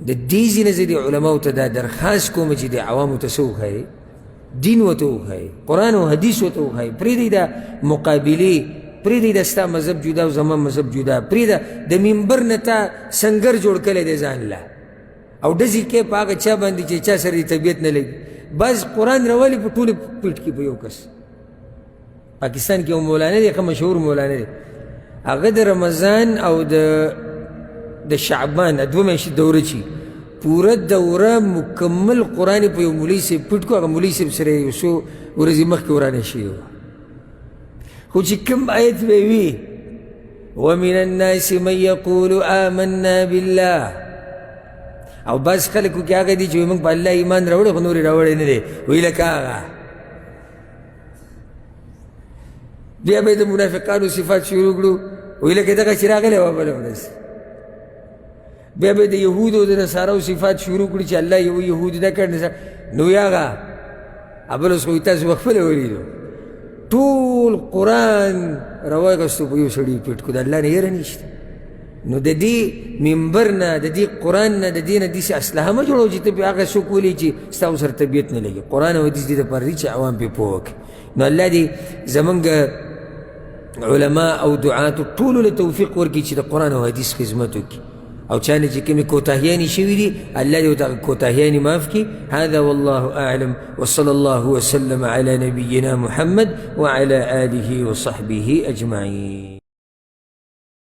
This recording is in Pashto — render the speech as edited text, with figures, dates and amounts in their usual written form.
د دې ځینې زه د علماو ته دا درخواست کوم چې د عوامو ته څه وښایي، دین ورته وښایي، قرآن او حدیث ورته وښایي. پرېږدئ دا مقابلې، پرېږدئ دا ستا مذهب جدا او زما مذهب جدا، پرېږده د منبر نه تا سنګر جوړ کړی دی ځان له او ډزې کوې په هغه چا باندې چې چا سره د طبیعت نه لګي. بعض قرآن راولي په ټولې پیټ کې په یو کس. پاکستان کې یو مولانا دی، ښه مشهور مولانا دی، هغه د رمضان او د شعبان دوه میاشتې دوره چې پوره دوره مکمل قرآن په یو مولوي صاحب پټ کړو. هغه مولوي صاحب سره یو څو ورځې مخکې ورانه شوي وه، خو چې کوم آیت به وي ومن الناس من یقول آمنا بالله، او بعض خلکو کې هغه دي چې موږ په الله ایمان راوړی خو نور یې راوړی نه دی، وایي لکه هغه. بیا به یې د منافقانو صفات شروع کړو، وایي لکه دغه چې راغلی وه بله ورځ. بیا به د یهودو د نصاراو صفات شروع کړي چې الله یو یهود نه کړ، نو وایي هغه بل اوس خو تاسو پخپله ولیدو. ټول قرآن راواغستو په یو سړي پټ کړو، د الله نه یېره نشته. نو د دې منبر نه، د دې قرآن نه، د دې نه داسې اسلحه مه جوړوه چې ته پرې هغه څوک ولي چې ستا سره طبیعت نه لګي. قرآن او حدیث دې دپاره دي چې عوام پرې پوه وکړي. نو الله دې زمونږ علما او دعاتو ټولو له توفیق ورکړي چې د قرآن او حدیث خدمت وکړي، او چا نه چې کومې کوتاهیانې شوي دي الله دې ورته هغه کوتاهیانې معاف کړي. هذا والله أعلم وصلى الله وسلم على نبينا محمد وعلى آله وصحبه أجمعين.